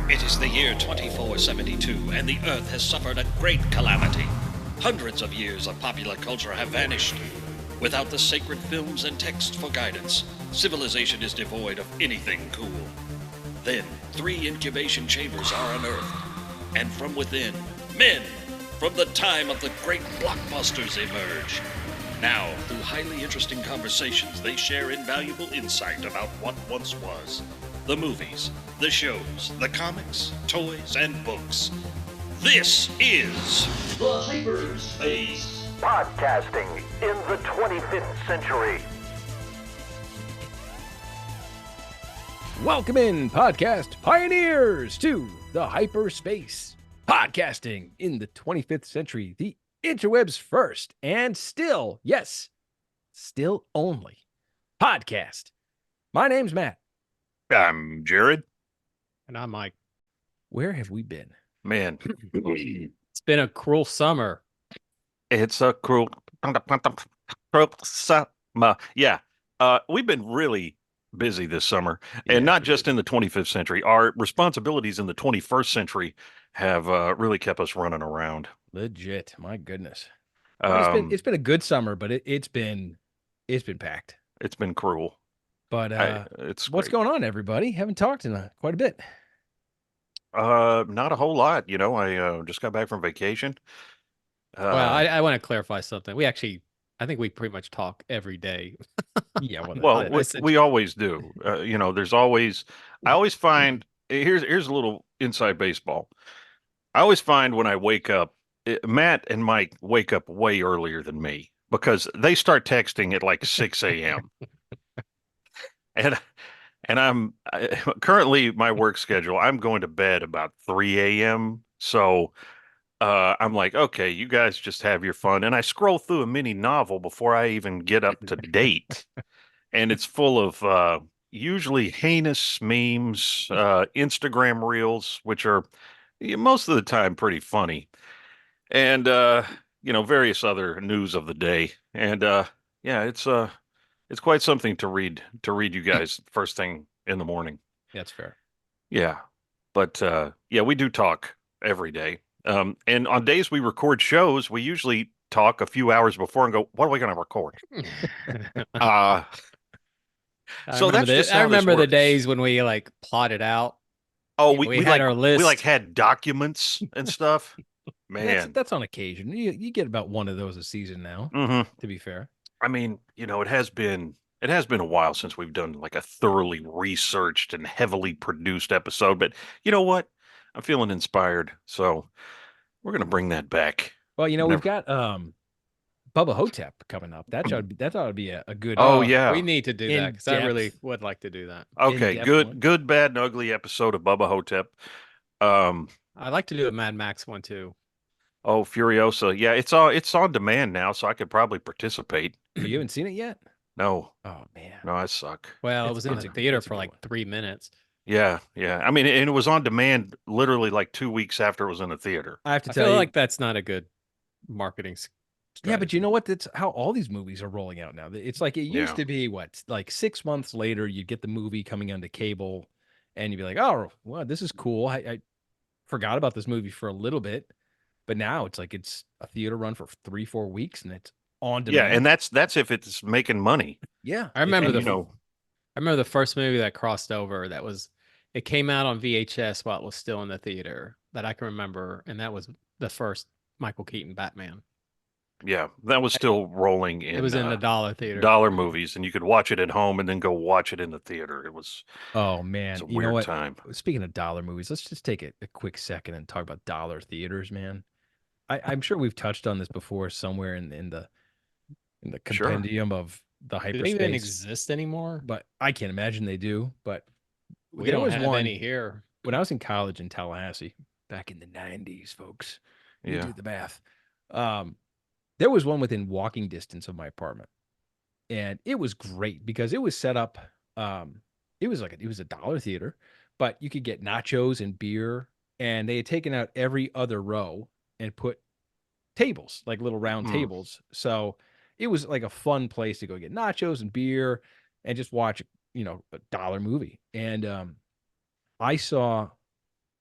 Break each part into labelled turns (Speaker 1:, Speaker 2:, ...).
Speaker 1: It is the year 2472, and the Earth has suffered a great calamity. Hundreds of years of popular culture have vanished. Without the sacred films and text for guidance, civilization is devoid of anything cool. Then, 3 incubation chambers are unearthed, and from within, men from the time of the great blockbusters emerge. Now, through highly interesting conversations, they share invaluable insight about what once was. The movies, the shows, the comics, toys, and books. This is
Speaker 2: The Hyperspace.
Speaker 3: Podcasting in the 25th century.
Speaker 4: Welcome in, podcast pioneers, to the hyperspace. Podcasting in the 25th century, the interwebs first, and still, yes, still only, podcast. My name's Matt.
Speaker 5: I'm Jared.
Speaker 6: And I'm Mike.
Speaker 4: Where have we been?
Speaker 5: Man,
Speaker 6: It's been a cruel summer.
Speaker 5: it's a cruel summer. Yeah, we've been really busy this summer, and not just in the 25th century. Our responsibilities in the 21st century have really kept us running around.
Speaker 4: Legit, my goodness. Well, it's been a good summer, but it's been packed.
Speaker 5: It's been cruel.
Speaker 4: But
Speaker 5: it's
Speaker 4: what's
Speaker 5: great.
Speaker 4: going on, everybody? Haven't talked in quite a bit.
Speaker 5: Not a whole lot. You know, I just got back from vacation.
Speaker 6: Well, I want to clarify something. I think we pretty much talk every day.
Speaker 4: Yeah,
Speaker 5: Well, we always do. You know, I always find, here's a little inside baseball. I always find when I wake up, Matt and Mike wake up way earlier than me because they start texting at like 6 a.m. And I'm currently my work schedule, I'm going to bed about 3 a.m. So I'm like, okay, you guys just have your fun. And I scroll through a mini novel before I even get up to date. And it's full of usually heinous memes, Instagram reels, which are most of the time pretty funny. And various other news of the day. And yeah, it's quite something to read you guys first thing in the morning.
Speaker 4: That's fair.
Speaker 5: Yeah. But yeah, we do talk every day. And on days we record shows, we usually talk a few hours before and go, what are we going to record? So that's just how
Speaker 6: I remember
Speaker 5: this
Speaker 6: the
Speaker 5: works.
Speaker 6: days when we like plotted out.
Speaker 5: Oh,
Speaker 6: we had
Speaker 5: like
Speaker 6: our list.
Speaker 5: we like had documents and stuff. Man.
Speaker 4: That's on occasion. You get about one of those a season now,
Speaker 5: Mhm.
Speaker 4: to be fair.
Speaker 5: I mean, you know, it has been a while since we've done like a thoroughly researched and heavily produced episode, but you know what? I'm feeling inspired, so we're gonna bring that back.
Speaker 4: Well, you know, we've
Speaker 5: Never-
Speaker 4: got Bubba Hotep coming up. That ought to be a good
Speaker 5: Oh, yeah.
Speaker 6: We need to do that because I
Speaker 4: In-depth.
Speaker 6: really would like to do that.
Speaker 5: Okay,
Speaker 4: in-depth one.
Speaker 5: good, bad, and ugly episode of Bubba Hotep.
Speaker 6: I'd like to do a Mad Max one too.
Speaker 5: Oh, Furiosa. Yeah, it's on demand now, so I could probably participate.
Speaker 4: You haven't seen it yet?
Speaker 5: No,
Speaker 4: Oh man.
Speaker 5: no, I suck.
Speaker 6: Well, it
Speaker 4: It's-
Speaker 6: was in
Speaker 4: it's
Speaker 6: the
Speaker 4: a-
Speaker 6: theater
Speaker 4: it's a
Speaker 6: for
Speaker 4: good
Speaker 6: like
Speaker 4: one.
Speaker 6: 3 minutes.
Speaker 5: Yeah. I mean, and it was on demand literally like 2 weeks after it was in the theater.
Speaker 4: I have to
Speaker 6: I
Speaker 4: tell
Speaker 6: feel
Speaker 4: you.
Speaker 6: like that's not a good marketing.
Speaker 4: Yeah, but you know what? That's how all these movies are rolling out now. It's like it used
Speaker 5: Yeah.
Speaker 4: to be like 6 months later, you'd get the movie coming onto cable, and you'd be like, "Oh, well, this is cool. I forgot about this movie for a little bit," but now it's like it's a theater run for 3-4 weeks, and it's on
Speaker 5: Yeah,
Speaker 4: demand.
Speaker 5: and that's if it's making money.
Speaker 4: yeah,
Speaker 6: I remember
Speaker 5: And,
Speaker 6: the
Speaker 5: you know,
Speaker 6: I remember the first movie that crossed over. It came out on VHS while it was still in the theater that I can remember, and that was the first Michael Keaton Batman.
Speaker 5: yeah, that was still rolling in
Speaker 6: It was in the dollar theater.
Speaker 5: dollar movies, and you could watch it at home and then go watch it in the theater. It was
Speaker 4: Oh man,
Speaker 5: it's a
Speaker 4: you know
Speaker 5: weird
Speaker 4: what?
Speaker 5: time.
Speaker 4: Speaking of dollar movies, let's just take a quick second and talk about dollar theaters, man. I'm sure we've touched on this before somewhere in the
Speaker 5: Sure.
Speaker 4: compendium of the
Speaker 6: Do they even
Speaker 4: hyperspace,
Speaker 6: exist anymore?
Speaker 4: but I can't imagine they do. But
Speaker 6: We
Speaker 4: there
Speaker 6: don't
Speaker 4: was
Speaker 6: have
Speaker 4: one
Speaker 6: any here.
Speaker 4: when I was in college in Tallahassee back in the 90s, folks. You
Speaker 5: Yeah.
Speaker 4: do the math. There was one within walking distance of my apartment, and it was great because it was set up. It was a dollar theater, but you could get nachos and beer, and they had taken out every other row and put tables, like little round
Speaker 5: Hmm.
Speaker 4: tables. So it was like a fun place to go get nachos and beer and just watch, a dollar movie. And I saw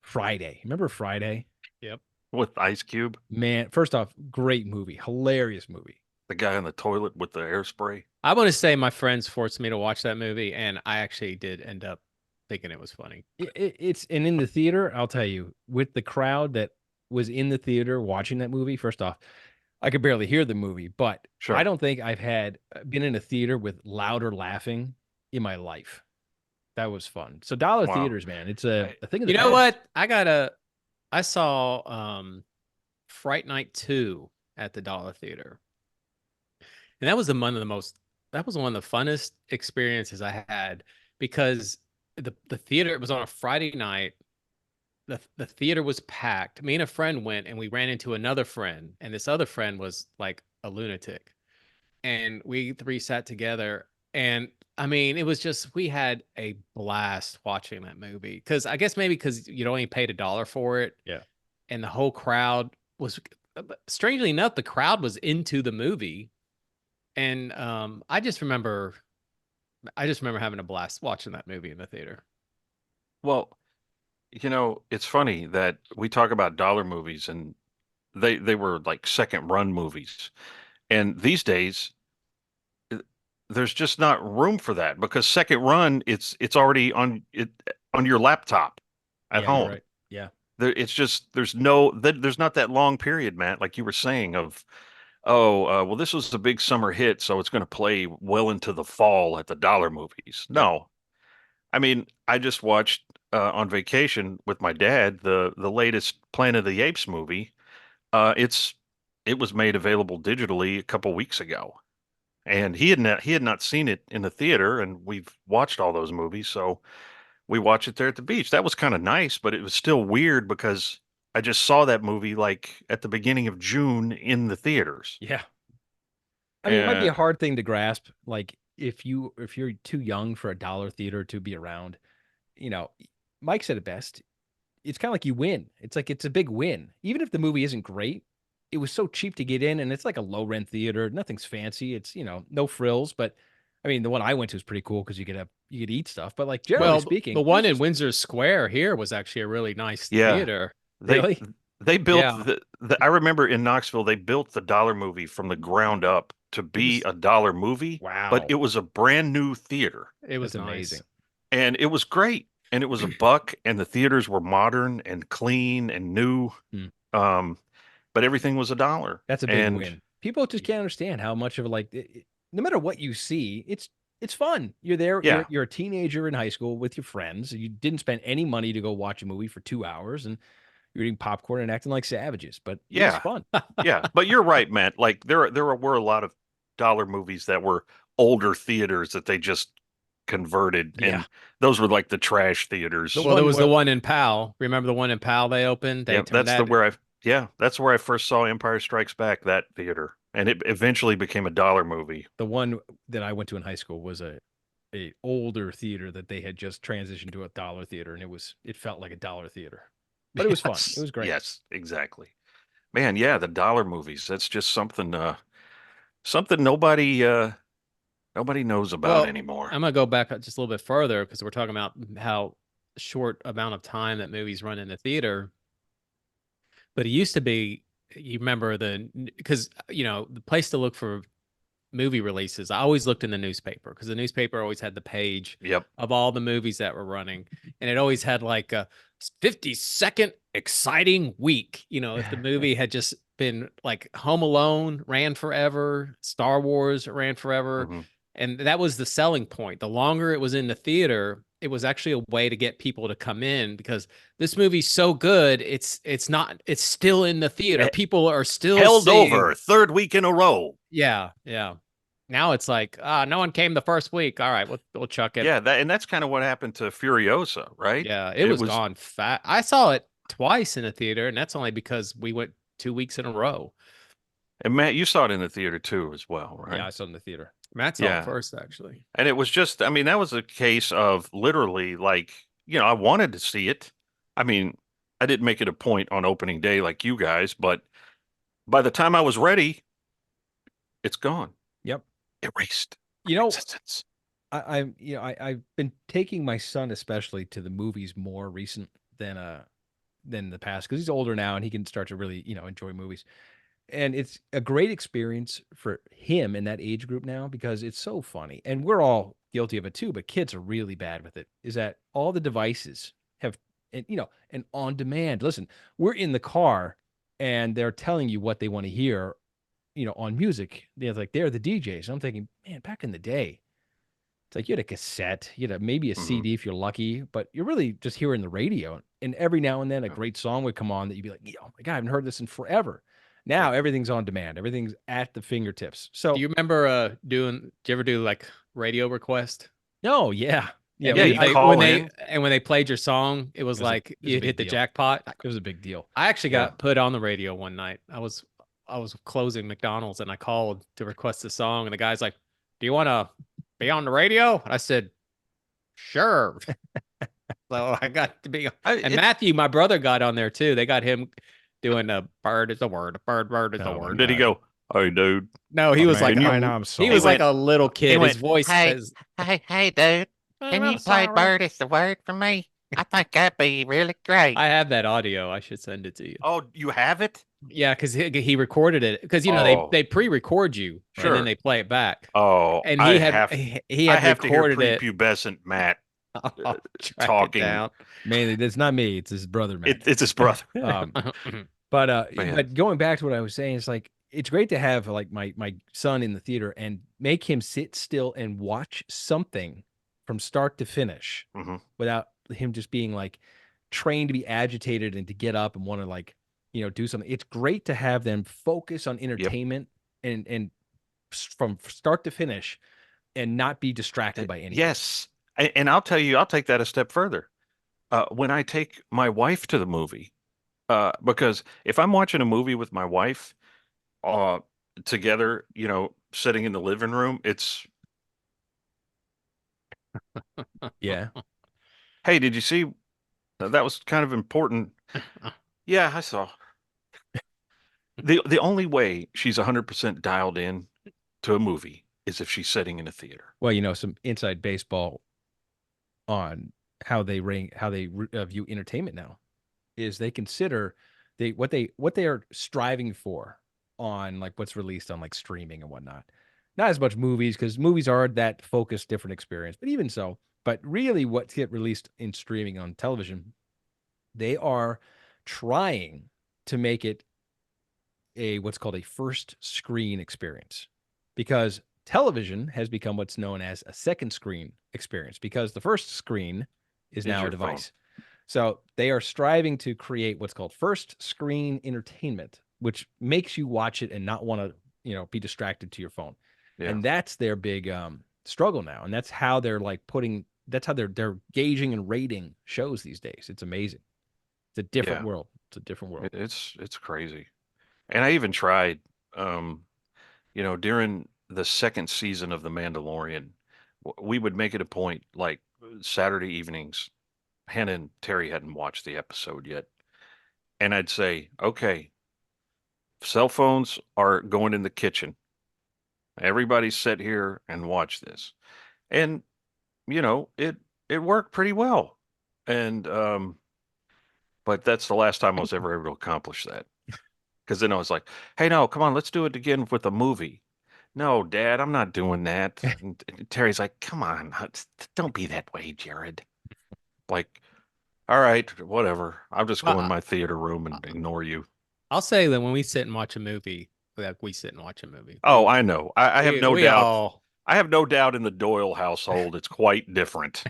Speaker 4: Friday. Remember Friday?
Speaker 6: Yep.
Speaker 5: With Ice Cube,
Speaker 4: Man, first off, great movie, hilarious movie.
Speaker 5: the guy on the toilet with the air spray.
Speaker 6: I want to say my friends forced me to watch that movie, and I actually did end up thinking it was funny.
Speaker 4: It's and in the theater, I'll tell you, with the crowd that was in the theater watching that movie, first off, I could barely hear the movie, but
Speaker 5: Sure.
Speaker 4: I don't think I've been in a theater with louder laughing in my life. That was fun. So dollar
Speaker 5: Wow.
Speaker 4: theaters, man, it's a thing of the
Speaker 6: You know
Speaker 4: past.
Speaker 6: what? I saw Fright Night 2 at the Dollar Theater. And that was that was one of the funnest experiences I had because the theater, it was on a Friday night. The theater was packed. Me and a friend went and we ran into another friend, and this other friend was like a lunatic. And we three sat together, and I mean, it was just, we had a blast watching that movie. Cause I guess maybe because you'd only paid $1 for it.
Speaker 4: Yeah.
Speaker 6: And the whole crowd was, strangely enough, the crowd was into the movie. And I just remember having a blast watching that movie in the theater.
Speaker 5: Well, it's funny that we talk about dollar movies and they were like second run movies. And these days there's just not room for that because second run it's already on your laptop at
Speaker 4: Yeah, you're
Speaker 5: home.
Speaker 4: right. Yeah.
Speaker 5: It's just there's not that long period, Matt, like you were saying of well, this was a big summer hit, so it's going to play well into the fall at the dollar movies.
Speaker 4: Yep.
Speaker 5: No, I mean, I just watched on vacation with my dad the latest Planet of the Apes movie. It was made available digitally a couple weeks ago, and he had not seen it in the theater, and we've watched all those movies, so we watched it there at the beach. That was kind of nice, but it was still weird because I just saw that movie like at the beginning of June in the theaters.
Speaker 4: Yeah. I mean, it might be a
Speaker 5: Uh,
Speaker 4: hard thing to grasp. Like if you're too young for a dollar theater to be around, Mike said it best. It's kind of like you win. It's like it's a big win. Even if the movie isn't great, it was so cheap to get in, and it's like a low rent theater. Nothing's fancy. It's no frills, but I mean the one I went to is pretty cool because you could eat stuff. But like generally
Speaker 6: Well,
Speaker 4: speaking,
Speaker 6: the
Speaker 4: it was
Speaker 6: one in
Speaker 4: just-
Speaker 6: Windsor Square here was actually a really nice
Speaker 5: Yeah.
Speaker 6: theater.
Speaker 5: they
Speaker 4: Really?
Speaker 5: they built
Speaker 6: Yeah.
Speaker 5: I remember in Knoxville they built the dollar movie from the ground up to be a dollar movie,
Speaker 4: wow,
Speaker 5: but it was a brand new theater.
Speaker 6: It was
Speaker 4: that's
Speaker 6: nice.
Speaker 4: amazing.
Speaker 5: And it was great. And it was a buck, and the theaters were modern and clean and new.
Speaker 4: Hmm.
Speaker 5: But everything was $1.
Speaker 4: That's a big
Speaker 5: And
Speaker 4: win. People just can't understand how much of no matter what you see, it's fun. You're there.
Speaker 5: Yeah.
Speaker 4: You're a teenager in high school with your friends. You didn't spend any money to go watch a movie for 2 hours, and you're eating popcorn and acting like savages. But it was
Speaker 5: Yeah.
Speaker 4: fun.
Speaker 5: Yeah, but you're right, Matt. Like there were a lot of dollar movies that were older theaters that they just converted,
Speaker 4: Yeah.
Speaker 5: and those were like the trash theaters.
Speaker 6: Well, there was the one in Powell. Remember the one in Powell they opened? They
Speaker 5: Yeah,
Speaker 6: turned
Speaker 5: that's where I first saw Empire Strikes Back, that theater, and it eventually became a dollar movie.
Speaker 4: The one that I went to in high school was a older theater that they had just transitioned to a dollar theater, and it felt like a dollar theater, but it was fun.
Speaker 5: Yes,
Speaker 4: It was great.
Speaker 5: Yes, exactly. Man, yeah, the dollar movies. That's just something nobody knows about
Speaker 6: Well,
Speaker 5: anymore.
Speaker 6: I'm gonna go back just a little bit further because we're talking about how short amount of time that movies run in the theater. But it used to be, you remember because the place to look for movie releases, I always looked in the newspaper because the newspaper always had the page
Speaker 5: Yep.
Speaker 6: of all the movies that were running, and it always had like a 50-second exciting week. If the movie had just been like Home Alone ran forever, Star Wars ran forever.
Speaker 5: Mhm.
Speaker 6: And that was the selling point. The longer it was in the theater, it was actually a way to get people to come in because this movie's so good. It's still in the theater. People are still
Speaker 5: Held
Speaker 6: seeing.
Speaker 5: over third week in a row.
Speaker 6: Yeah, yeah. Now it's like, no one came the first week. All right, we'll chuck it.
Speaker 5: Yeah, and that's kind of what happened to Furiosa, right?
Speaker 6: Yeah, it was gone fat. I saw it twice in the theater, and that's only because we went 2 weeks in a row.
Speaker 5: And Matt, you saw it in the theater too, as well, right?
Speaker 4: Yeah, I saw it in the theater.
Speaker 6: Matt saw it first, actually.
Speaker 5: And it was just, I mean, that was a case of literally like, I wanted to see it. I mean, I didn't make it a point on opening day like you guys, but by the time I was ready, it's gone.
Speaker 4: Yep.
Speaker 5: Erased.
Speaker 4: Existence. I've been taking my son especially to the movies more recent than than the past because he's older now and he can start to really, enjoy movies. And it's a great experience for him in that age group now because it's so funny. And we're all guilty of it too, but kids are really bad with it. Is that all the devices have, and on demand. Listen, we're in the car and they're telling you what they want to hear, on music. They're the DJs. I'm thinking, man, back in the day, it's like you had a cassette, you had maybe a CD if you're lucky, but you're really just hearing the radio. And every now and then a great song would come on that you'd be like, oh my God, I haven't heard this in forever. Now everything's on demand. Everything's at the fingertips. So
Speaker 6: Do you remember did you ever do like radio request?
Speaker 4: no, yeah.
Speaker 5: Yeah,
Speaker 6: when
Speaker 5: you
Speaker 6: they,
Speaker 5: call
Speaker 6: when they
Speaker 5: in.
Speaker 6: and when they played your song, it was
Speaker 4: It was a-
Speaker 6: like
Speaker 4: it was a
Speaker 6: you
Speaker 4: big
Speaker 6: hit the
Speaker 4: deal.
Speaker 6: jackpot.
Speaker 4: It was a big deal.
Speaker 6: I actually
Speaker 5: Yeah.
Speaker 6: got put on the radio one night. I was closing McDonald's and I called to request a song, and the guy's like, "Do you want to be on the radio?" And I said, "Sure." So I got to be. And Matthew, my brother, got on there too. They got him doing a bird is a word, bird is a
Speaker 4: Oh,
Speaker 6: word.
Speaker 5: Did he go, "Hey, dude"?
Speaker 6: No, he
Speaker 4: Oh,
Speaker 6: was
Speaker 4: man,
Speaker 6: like
Speaker 4: I know, I'm sorry.
Speaker 6: he was like
Speaker 5: went-
Speaker 6: a little kid.
Speaker 5: went,
Speaker 6: His voice is.
Speaker 7: Hey, dude. Can you play Bird is the Word for me? I think that'd be really great.
Speaker 6: I have that audio. I should send it to you.
Speaker 5: Oh, you have it?
Speaker 6: Yeah, because he recorded it. Because
Speaker 5: Oh.
Speaker 6: they pre-record you and
Speaker 5: Sure.
Speaker 6: then they play it back.
Speaker 5: Oh,
Speaker 6: And
Speaker 5: I
Speaker 6: he had
Speaker 5: have,
Speaker 6: he
Speaker 5: I
Speaker 6: had
Speaker 5: have to hear
Speaker 6: recorded it.
Speaker 5: prepubescent Matt.
Speaker 6: I'll track it
Speaker 5: talking.
Speaker 6: down.
Speaker 4: Mainly, that's not me. It's his brother, man.
Speaker 5: It's his brother.
Speaker 4: But
Speaker 5: Man.
Speaker 4: going back to what I was saying, it's like it's great to have like my son in the theater and make him sit still and watch something from start to finish
Speaker 5: Mhm.
Speaker 4: without him just being like trained to be agitated and to get up and want to like do something. It's great to have them focus on entertainment and from start to finish and not be distracted by anything.
Speaker 5: Yes. And I'll tell you, I'll take that a step further. When I take my wife to the movie, because if I'm watching a movie with my wife together, sitting in the living room, it's,
Speaker 4: Yeah.
Speaker 5: hey, did you see that was kind of important? Yeah, I saw. The only way she's 100% dialed in to a movie is if she's sitting in a theater.
Speaker 4: Well, some inside baseball on how they view entertainment now is they consider what they are striving for on like what's released on like streaming and whatnot. Not as much movies because movies are that focused, different experience, but even so, but really what's get released in streaming on television, they are trying to make it what's called a first screen experience because television has become what's known as a second screen experience because the first screen is now a
Speaker 5: your
Speaker 4: device. So they are striving to create what's called first screen entertainment, which makes you watch it and not want to, be distracted to your phone.
Speaker 5: Yeah.
Speaker 4: And that's their big struggle now. And that's how they're like that's how they're gauging and rating shows these days. It's amazing. It's a different
Speaker 5: Yeah.
Speaker 4: world. It's a different world.
Speaker 5: It's crazy. And I even tried, during the second season of The Mandalorian, we would make it a point, like Saturday evenings, Hannah and Terry hadn't watched the episode yet. And I'd say, okay, cell phones are going in the kitchen. Everybody sit here and watch this. And, it worked pretty well. And, but that's the last time I was ever able to accomplish that. Because then I was like, hey, no, come on, let's do it again with a movie. No, Dad, I'm not doing that. And Terry's like, come on, don't be that way, Jared. Like, all right, whatever. I'll just go in my theater room and ignore you.
Speaker 6: I'll say that when we sit and watch a movie, like we sit and watch a movie.
Speaker 5: Oh, I know. I have no
Speaker 6: we
Speaker 5: doubt.
Speaker 6: all-
Speaker 5: I have no doubt in the Doyle household, it's quite different.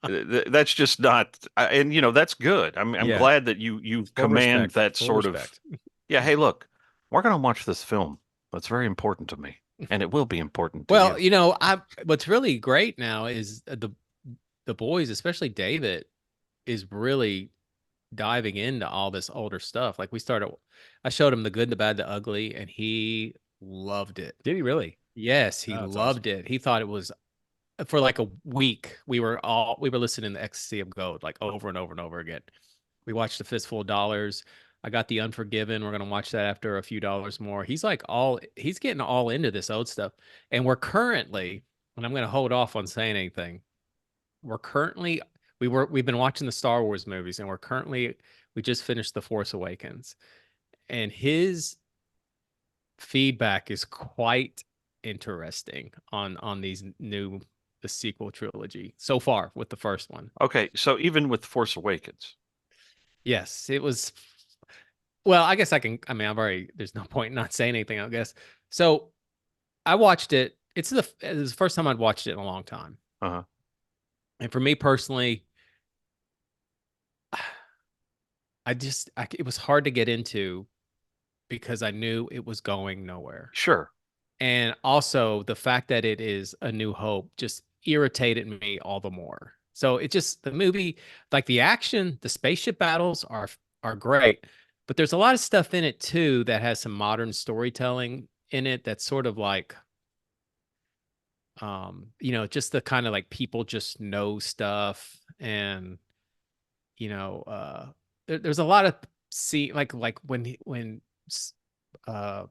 Speaker 5: That's just not, and that's good. I'm
Speaker 4: Yeah.
Speaker 5: glad that you
Speaker 4: Full
Speaker 5: command
Speaker 4: respect,
Speaker 5: that
Speaker 4: full
Speaker 5: sort
Speaker 4: respect.
Speaker 5: of. Yeah. Hey, look, we're gonna watch this film. That's very important to me, and it will be important. To
Speaker 6: Well,
Speaker 5: you.
Speaker 6: what's really great now is the boys, especially David, is really diving into all this older stuff. Like I showed him The Good, the Bad, the Ugly, and he loved it.
Speaker 4: Did he really?
Speaker 6: Yes, he
Speaker 4: Oh, that's
Speaker 6: loved it. He thought it was for like a week. We were listening to Ecstasy of Gold like over and over and over again. We watched The Fistful of Dollars. I got The Unforgiven. We're gonna watch that after a few dollars more. He's getting all into this old stuff. And we're currently, and I'm gonna hold off on saying anything. we've been watching the Star Wars movies, and we just finished The Force Awakens, and his feedback is quite interesting on the sequel trilogy so far with the first one.
Speaker 5: Okay, so even with Force Awakens,
Speaker 6: Yes, it was. Well, I guess I mean, there's no point in not saying anything, I guess. So I watched it. It's the first time I'd watched it in a long time.
Speaker 5: uh-huh.
Speaker 6: And for me personally, it was hard to get into because I knew it was going nowhere.
Speaker 5: Sure.
Speaker 6: And also the fact that it is A New Hope just irritated me all the more. So it just the movie, like the action, the spaceship battles are great, but there's a lot of stuff in it too that has some modern storytelling in it that's sort of like just the kind of like people just know stuff and there's a lot of like when uh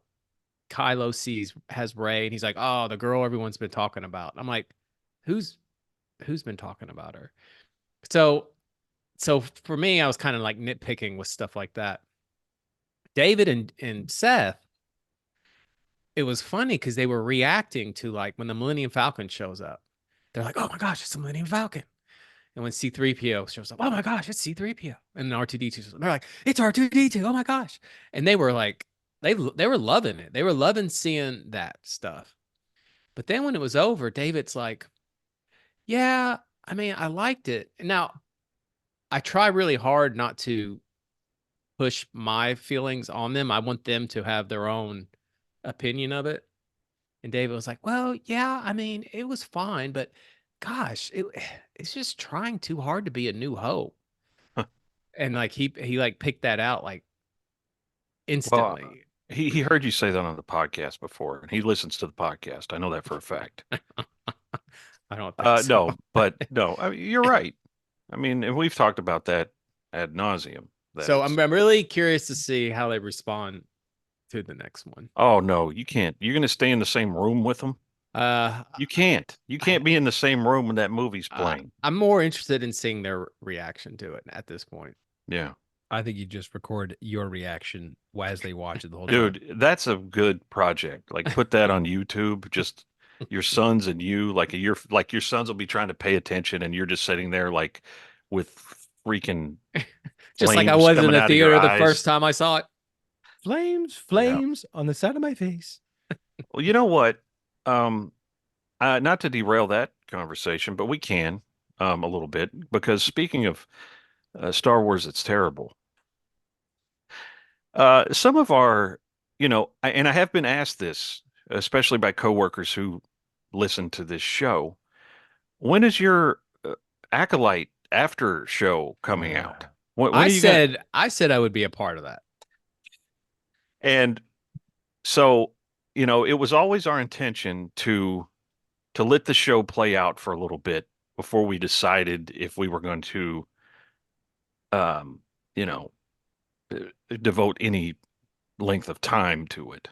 Speaker 6: Kylo has Rey and he's like, oh, the girl everyone's been talking about. I'm like, who's been talking about her? So for me, I was kind of like nitpicking with stuff like that. David and Seth, it was funny because they were reacting to like when the Millennium Falcon shows up. They're like, oh my gosh, it's the Millennium Falcon. And when C-3PO shows up, oh my gosh, it's C-3PO. And then R2-D2, they're like, it's R2-D2. Oh my gosh. And they were like, they were loving it. They were loving seeing that stuff. But then when it was over, David's like, yeah, I mean, I liked it. Now, I try really hard not to push my feelings on them. I want them to have their own opinion of it. And David was like, well, yeah, I mean, it was fine, but gosh, it's just trying too hard to be A New Hope. And like he like picked that out like instantly.
Speaker 5: Well, he heard you say that on the podcast before, and he listens to the podcast. I know that for a fact.
Speaker 6: I don't think so.
Speaker 5: No, but no, I mean, you're right. I mean, and we've talked about that ad nauseum.
Speaker 6: So I'm really curious to see how they respond to the next one.
Speaker 5: Oh no, you can't. You're going to stay in the same room with them? You can't. You can't be in the same room when that movie's playing.
Speaker 6: I'm more interested in seeing their reaction to it at this point.
Speaker 5: Yeah.
Speaker 4: I think you just record your reaction as they watch it the whole
Speaker 5: time.
Speaker 4: Dude,
Speaker 5: that's a good project. Like put that on YouTube. Just your sons and you, like your sons will be trying to pay attention, and you're just sitting there like with freaking
Speaker 6: just like I was in the theater the first time I saw it.
Speaker 4: Flames on the side of my face.
Speaker 5: Well, you know what? Not to derail that conversation, but we can a little bit because speaking of Star Wars, it's terrible. Some of our, and I have been asked this, especially by coworkers who listen to this show. When is your Acolyte after show coming out? When
Speaker 6: I said I would be a part of that.
Speaker 5: And so, it was always our intention to let the show play out for a little bit before we decided if we were going to, devote any length of time to it.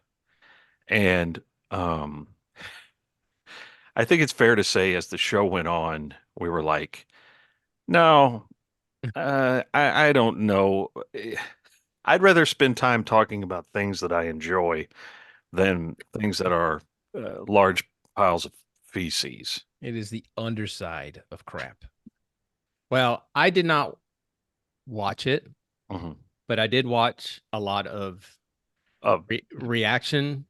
Speaker 5: And I think it's fair to say as the show went on, we were like, no, I don't know. I'd rather spend time talking about things that I enjoy than things that are large piles of feces.
Speaker 4: It is the underside of crap.
Speaker 6: Well, I did not watch it, but I did watch a lot of reaction.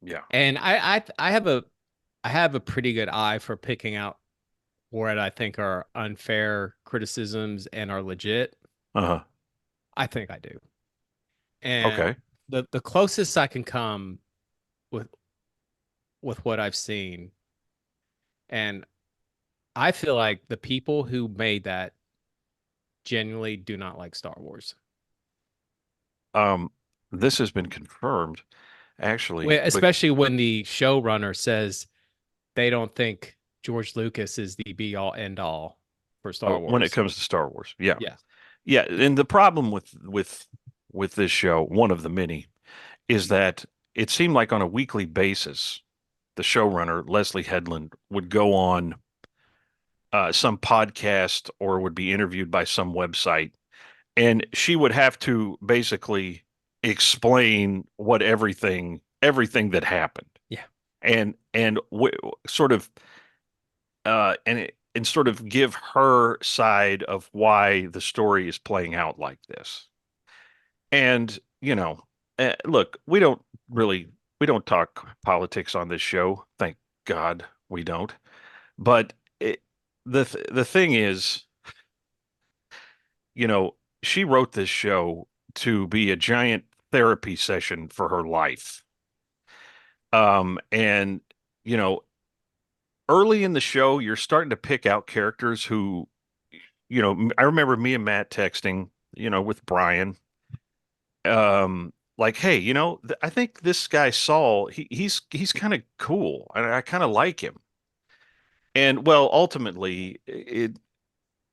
Speaker 5: Yeah,
Speaker 6: and I have a pretty good eye for picking out what I think are unfair criticisms and are legit. I think I do. And
Speaker 5: okay,
Speaker 6: the closest I can come with what I've seen, and I feel like the people who made that genuinely do not like Star Wars.
Speaker 5: This has been confirmed, actually,
Speaker 6: especially when the showrunner says they don't think George Lucas is the be all end all for Star Wars
Speaker 5: when it comes to Star Wars. Yeah,
Speaker 6: yeah,
Speaker 5: yeah. And the problem with this show, one of the many, is that it seemed like on a weekly basis, the showrunner Leslie Headland would go on some podcast or would be interviewed by some website, and she would have to basically explain what everything that happened.
Speaker 4: Yeah.
Speaker 5: And sort of and sort of give her side of why the story is playing out like this. And, look, we don't talk politics on this show. Thank God we don't. But the thing is, you know, she wrote this show to be a giant therapy session for her life. And, you know, early in the show, you're starting to pick out characters who, I remember me and Matt texting, with Brian, like, hey, I think this guy Saul, he's kind of cool. I kind of like him. And well, ultimately,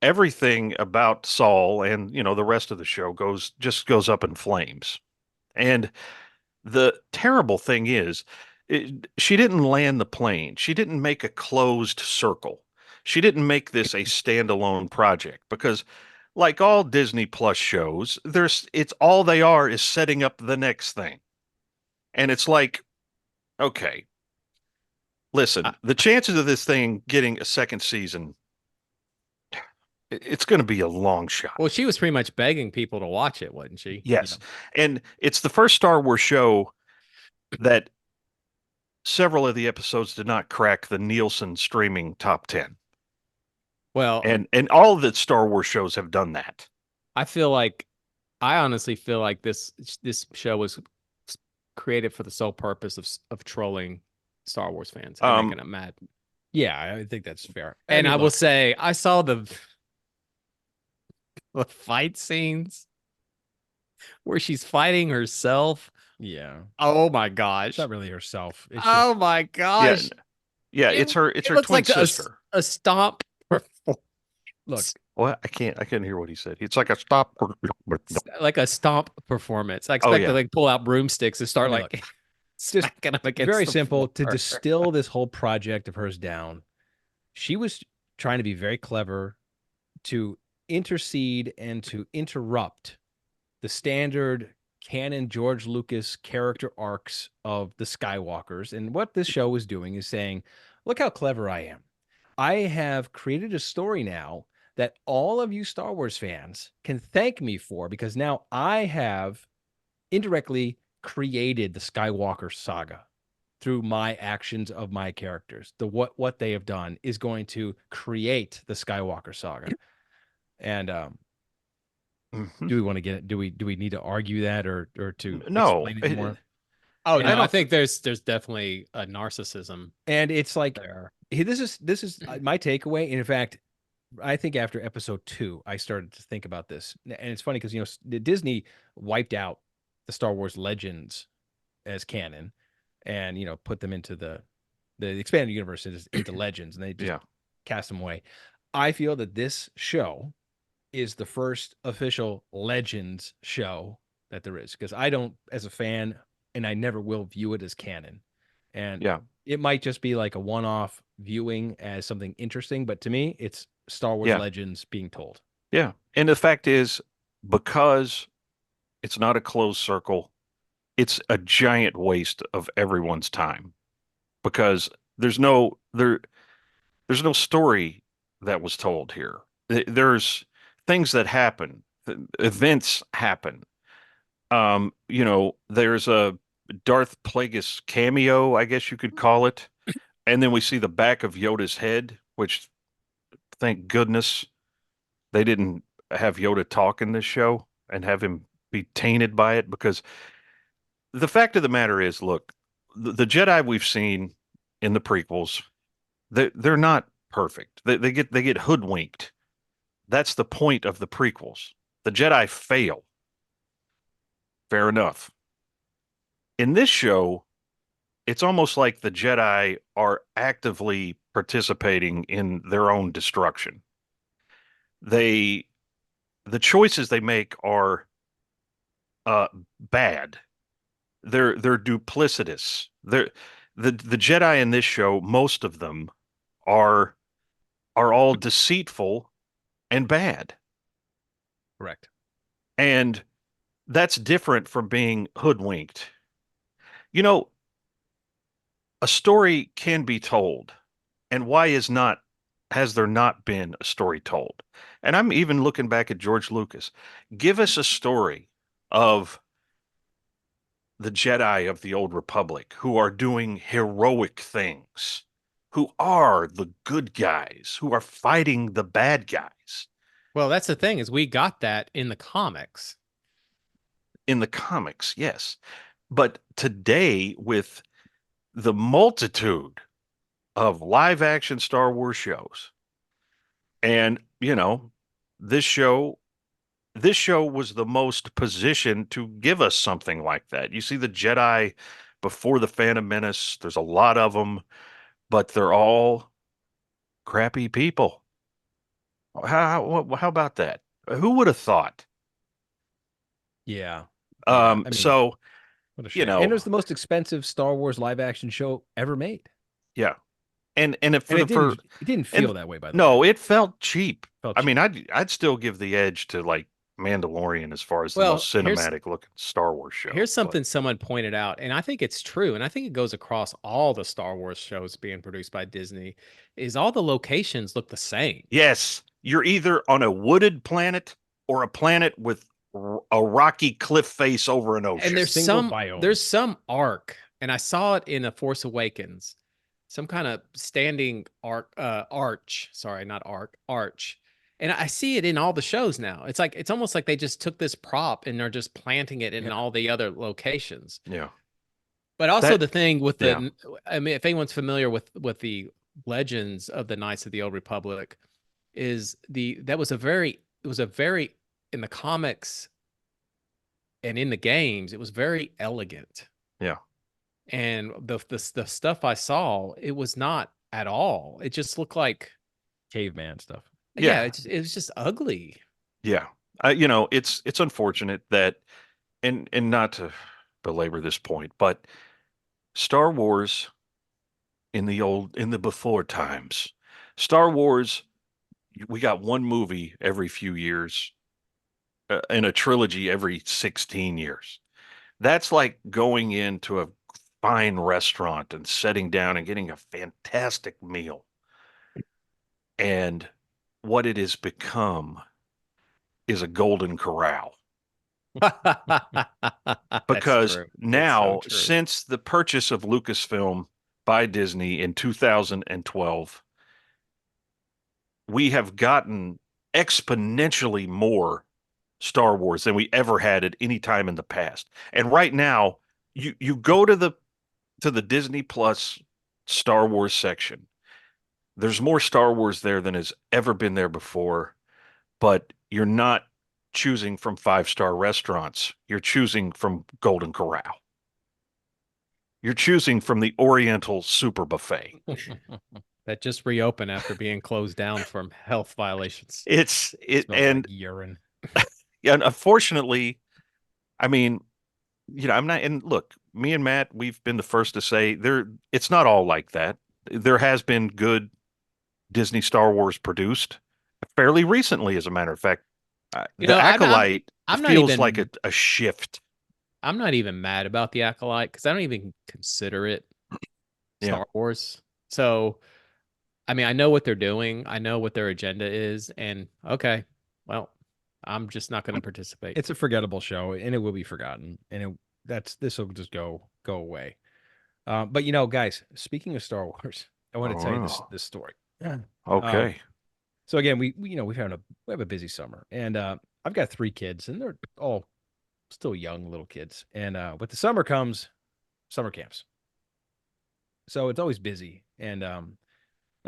Speaker 5: everything about Saul and the rest of the show just goes up in flames. And the terrible thing is, she didn't land the plane. She didn't make a closed circle. She didn't make this a standalone project because, like all Disney Plus shows, it's all they are is setting up the next thing. And it's like, okay, listen, the chances of this thing getting a second season, it's going to be a long shot.
Speaker 6: Well, she was pretty much begging people to watch it, wasn't she?
Speaker 5: Yes. And it's the first Star Wars show that several of the episodes did not crack the Nielsen streaming top 10.
Speaker 6: Well,
Speaker 5: and all of the Star Wars shows have done that.
Speaker 6: I honestly feel like this show was created for the sole purpose of trolling Star Wars fans and making them mad.
Speaker 4: Yeah, I think that's fair.
Speaker 6: And I will say, I saw the fight scenes where she's fighting herself.
Speaker 4: Yeah.
Speaker 6: Oh my gosh.
Speaker 4: It's not really herself. It's
Speaker 6: oh my gosh.
Speaker 5: Yeah, it's her twin
Speaker 6: like
Speaker 5: sister.
Speaker 6: A stomp.
Speaker 4: Look,
Speaker 5: what? I couldn't hear what he said. It's like a stop.
Speaker 6: Like a stomp performance. I expect to pull out broomsticks and start
Speaker 4: just very simple
Speaker 6: floor.
Speaker 4: to distill this whole project of hers down. She was trying to be very clever to intercede and to interrupt the standard canon George Lucas character arcs of the Skywalkers. And what this show is doing is saying, look how clever I am. I have created a story now that all of you Star Wars fans can thank me for, because now I have indirectly created the Skywalker saga through my actions of my characters. What they have done is going to create the Skywalker saga. And do we want to get it? Do we need to argue that or to explain it more?
Speaker 6: Oh no, I think there's definitely a narcissism.
Speaker 4: And it's like
Speaker 6: there.
Speaker 4: This is my takeaway. And in fact, I think after episode 2, I started to think about this. And it's funny because Disney wiped out the Star Wars Legends as canon and put them into the expanded universe into Legends, and they just cast them away. I feel that this show is the first official Legends show that there is, because I don't, as a fan, and I never will view it as canon. And it might just be like a one-off viewing as something interesting, but to me, it's Star Wars Legends being told.
Speaker 5: Yeah. And the fact is, because it's not a closed circle, it's a giant waste of everyone's time, because there's no story that was told here. There's things that happen, events happen. There's a Darth Plagueis cameo, I guess you could call it. And then we see the back of Yoda's head, which, thank goodness they didn't have Yoda talk in this show and have him be tainted by it, because the fact of the matter is, look, the Jedi we've seen in the prequels, they're not perfect. They get hoodwinked. That's the point of the prequels. The Jedi fail. Fair enough. In this show, it's almost like the Jedi are actively participating in their own destruction. The choices they make are bad. They're duplicitous. The Jedi in this show, most of them are are all deceitful and bad.
Speaker 4: Correct.
Speaker 5: And that's different from being hoodwinked. You know, a story can be told. And why has there not been a story told? And I'm even looking back at George Lucas. Give us a story of the Jedi of the Old Republic who are doing heroic things, who are the good guys, who are fighting the bad guys
Speaker 6: Well, that's the thing is we got that in the comics.
Speaker 5: in the comics, yes. But today, with the multitude of live action Star Wars shows, and this show this show was the most positioned to give us something like that. You see the Jedi before the Phantom Menace, there's a lot of them, but they're all crappy people. How about that? Who would have thought?
Speaker 4: Yeah. Yeah. I mean,
Speaker 5: So,
Speaker 4: what a
Speaker 5: you
Speaker 4: shame. And it
Speaker 5: know,
Speaker 4: was the most expensive Star Wars live action show ever made.
Speaker 5: yeah. And if
Speaker 4: And
Speaker 5: for the for
Speaker 4: it didn't
Speaker 5: and
Speaker 4: feel that way, by the way.
Speaker 5: no, it felt cheap.
Speaker 4: Felt
Speaker 5: I mean,
Speaker 4: cheap.
Speaker 5: I'd still give the edge to like Mandalorian as far as the
Speaker 6: Well,
Speaker 5: most cinematic looking Star Wars show.
Speaker 6: here's
Speaker 5: But
Speaker 6: something someone pointed out, and I think it's true, and I think it goes across all the Star Wars shows being produced by Disney, is all the locations look the same.
Speaker 5: yes, you're either on a wooded planet or a planet with a rocky cliff face over an
Speaker 6: And
Speaker 5: ocean.
Speaker 4: Single biome.
Speaker 6: there's some arc, and I saw it in A Force Awakens, some kind of standing arch, sorry, not arch. And I see it in all the shows now. It's almost like they just took this prop and they're just planting it in
Speaker 4: Yeah.
Speaker 6: all the other locations.
Speaker 5: Yeah.
Speaker 6: But also
Speaker 5: That-
Speaker 6: the thing with
Speaker 5: yeah.
Speaker 6: I mean, if anyone's familiar with the legends of the Knights of the Old Republic, is it was a very in the comics and in the games, it was very elegant.
Speaker 5: Yeah.
Speaker 6: And the stuff I saw, it was not at all. It just looked like
Speaker 4: Caveman stuff.
Speaker 6: yeah,
Speaker 5: Yeah.
Speaker 6: it was just ugly.
Speaker 5: Yeah. It's unfortunate that, and not to belabor this point, but Star Wars in the before times, Star Wars, we got one movie every few years, and a trilogy every 16 years. That's like going into a fine restaurant and sitting down and getting a fantastic meal. And what it has become is a golden corral. Because now, since the purchase of Lucasfilm by Disney in 2012, we have gotten exponentially more Star Wars than we ever had at any time in the past. And right now, you go to the Disney Plus Star Wars section. There's more Star Wars there than has ever been there before, but you're not choosing from five-star restaurants. You're choosing from Golden Corral. You're choosing from the Oriental Super Buffet.
Speaker 6: That just reopened after being closed down from health violations.
Speaker 4: Smells
Speaker 5: And
Speaker 4: like urine.
Speaker 5: yeah, unfortunately, I mean, I'm not, and look, me and Matt, we've been the first to say it's not all like that. There has been good Disney Star Wars produced fairly recently, as a matter of fact. The Acolyte
Speaker 6: I'm not
Speaker 5: feels
Speaker 6: even-
Speaker 5: like a shift.
Speaker 6: I'm not even mad about the Acolyte because I don't even consider it
Speaker 5: Yeah.
Speaker 6: Star Wars. So, I mean, I know what they're doing. I know what their agenda is, and okay, well, I'm just not going to participate.
Speaker 4: It's a forgettable show, and it will be forgotten. And this will just go away. But guys, speaking of Star Wars, I want to tell you this story.
Speaker 5: Okay.
Speaker 4: So again, we have a busy summer, and I've got 3 kids, and they're all still young little kids. And with the summer comes summer camps, so it's always busy. And I